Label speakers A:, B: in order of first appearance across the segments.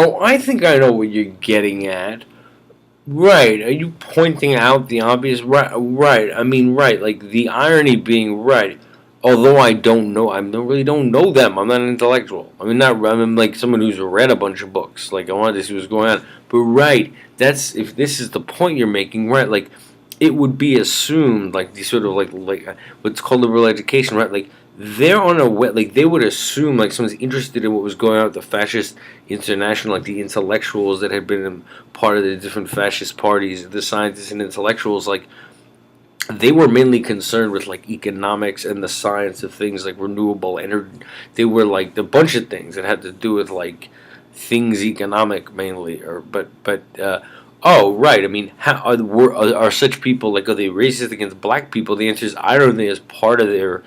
A: Oh, I think I know what you're getting at. Right. Are you pointing out the obvious? Right. Right. I mean, right. Like the irony being right. Although I don't know, I don't really don't know them. I'm not an intellectual. I mean, not. I'm like someone who's read a bunch of books. Like I wanted to see what's going on. But right. That's if this is the point you're making. Right. Like it would be assumed like the sort of like what's called liberal education. Right. Like they're on a way. Like they would assume like someone's interested in what was going on with the fascist international, like the intellectuals that had been part of the different fascist parties, the scientists and intellectuals, like they were mainly concerned with like economics and the science of things like renewable energy. They were like a bunch of things that had to do with like things economic mainly, or but. Oh right, I mean, how are such people like are they racist against black people? The answer is I don't think it's part of their.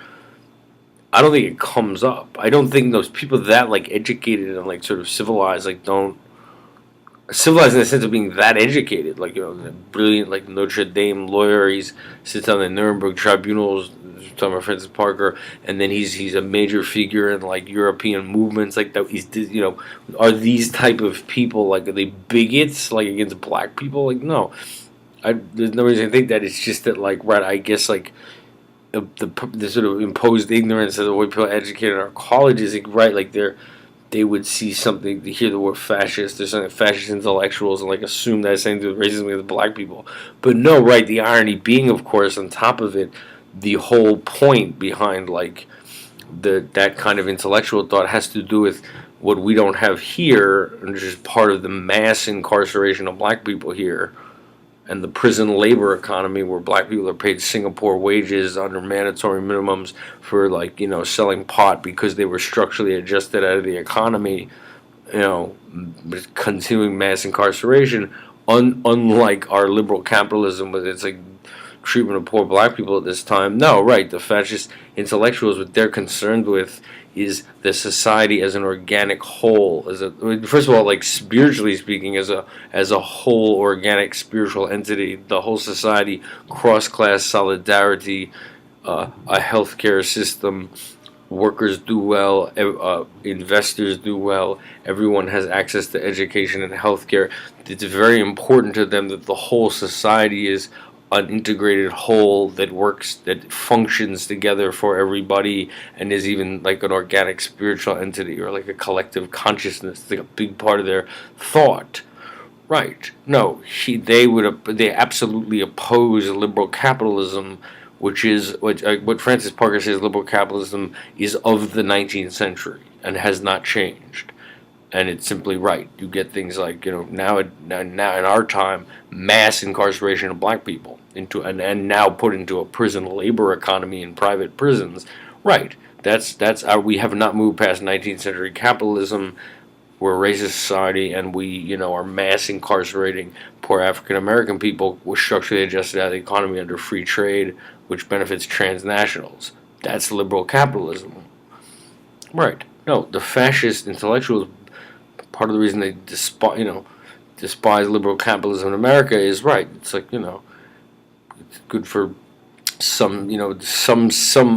A: I don't think it comes up. I don't think those people that like educated and like sort of civilized like don't civilized in the sense of being that educated, like brilliant, like Notre Dame lawyer. He's sits on the Nuremberg tribunals. Talking about Francis Parker, and then he's a major figure in like European movements, like that. He's are these type of people like are they bigots like against black people? Like no, there's no reason to think that. It's just that like right, I guess like the sort of imposed ignorance of the way people are educated in our colleges, like, right? Like they would see something, they hear the word fascist, there's something fascist intellectuals, and like assume that it's something to do with racism against black people. But no, right? The irony being, of course, on top of it, the whole point behind like that kind of intellectual thought has to do with what we don't have here, which is part of the mass incarceration of black people here and the prison labor economy where black people are paid Singapore wages under mandatory minimums for like selling pot because they were structurally adjusted out of the economy, continuing mass incarceration, unlike our liberal capitalism with its like treatment of poor black people at this time. No, right, the fascist intellectuals, what they're concerned with is the society as an organic whole, first of all, like spiritually speaking, as a whole organic spiritual entity, the whole society, cross class solidarity, a healthcare system, workers do well, investors do well, everyone has access to education and healthcare. It's very important to them that the whole society is an integrated whole that works, that functions together for everybody, and is even like an organic spiritual entity or like a collective consciousness. It's like a big part of their thought. Right? No, they absolutely oppose liberal capitalism, which is what Francis Parker says. Liberal capitalism is of the 19th century and has not changed. And it's simply right. You get things like now in our time, mass incarceration of black people into and now put into a prison labor economy in private prisons. Right. That's we have not moved past 19th century capitalism. We're a racist society, and we are mass incarcerating poor African American people. We're structurally adjusted out of the economy under free trade, which benefits transnationals. That's liberal capitalism. Right. No, the fascist intellectuals, part of the reason they despise liberal capitalism in America is right. It's like it's good for some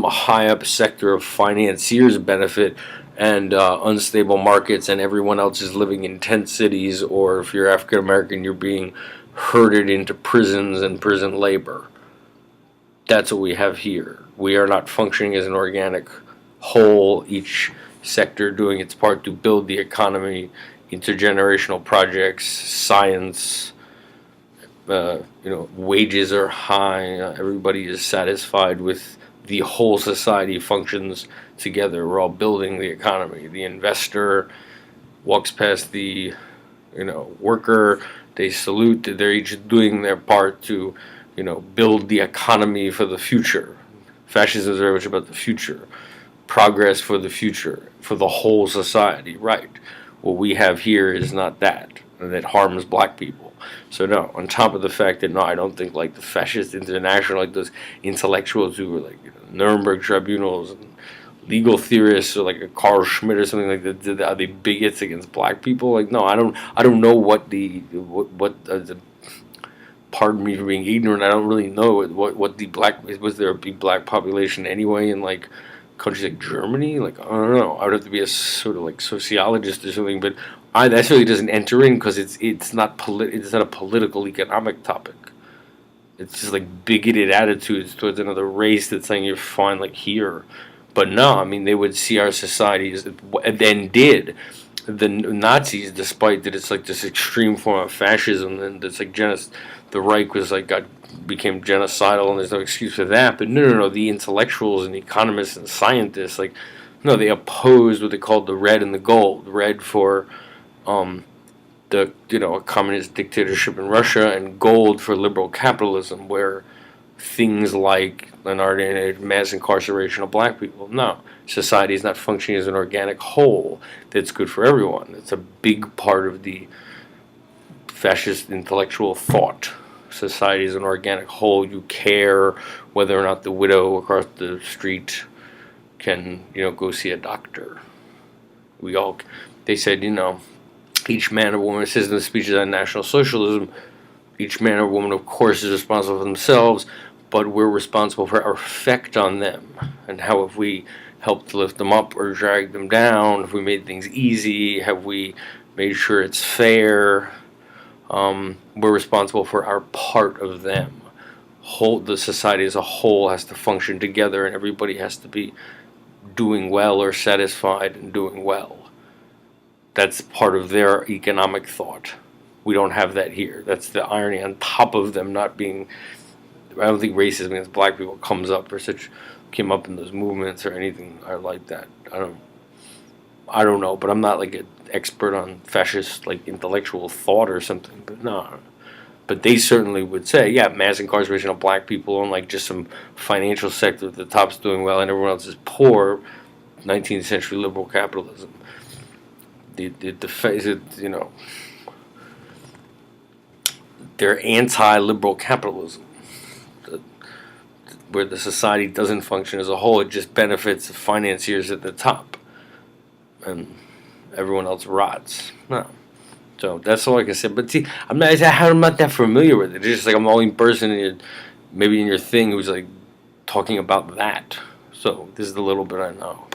A: high up sector of financiers benefit, and unstable markets, and everyone else is living in tent cities, or if you're African American, you're being herded into prisons and prison labor. That's what we have here. We are not functioning as an organic whole, each sector doing its part to build the economy, intergenerational projects, science. Wages are high. Everybody is satisfied with the whole society functions together. We're all building the economy. The investor walks past the worker. They salute. They're each doing their part to build the economy for the future. Fascism is very much about the future, progress for the future, for the whole society. Right. What we have here is not that, and it harms black people. So no, on top of the fact that no, I don't think like the fascist international, like those intellectuals who were like Nuremberg tribunals and legal theorists, or like a Carl Schmitt or something like that, are they bigots against black people? Like no, I don't know what the pardon me for being ignorant. I don't really know what the black was there a big black population anyway in like countries like Germany. Like, I don't know. I would have to be a sort of like sociologist or something, but that really doesn't enter in because it's not it's not a political economic topic. It's just like bigoted attitudes towards another race that's saying you're fine like here. But no, I mean they would see our societies and then did the Nazis, despite that it's like this extreme form of fascism and it's like the Reich was like became genocidal and there's no excuse for that. But no, the intellectuals and economists and scientists like no, they opposed what they called the red and the gold. Red for the a communist dictatorship in Russia, and gold for liberal capitalism, where things like mass incarceration of black people. No, society is not functioning as an organic whole that's good for everyone. It's a big part of the fascist intellectual thought. Society is an organic whole. You care whether or not the widow across the street can go see a doctor. They said each man or woman, it says in the speeches on National Socialism, each man or woman, of course, is responsible for themselves, but we're responsible for our effect on them. And how have we helped lift them up or drag them down? Have we made things easy? Have we made sure it's fair? We're responsible for our part of them. The society as a whole has to function together, and everybody has to be doing well or satisfied and doing well. That's part of their economic thought. We don't have that here. That's the irony on top of them not being. I don't think racism against black people came up in those movements or anything like that. I don't know, but I'm not like an expert on fascist like intellectual thought or something. But no, but they certainly would say, yeah, mass incarceration of black people and like just some financial sector at the top's doing well and everyone else is poor. 19th century liberal capitalism. They're anti-liberal capitalism, where the society doesn't function as a whole. It just benefits the financiers at the top, and everyone else rots. No, so that's all I can say. But see, I'm not that familiar with it. It's just like I'm the only person maybe in your thing who's like talking about that. So this is the little bit I know.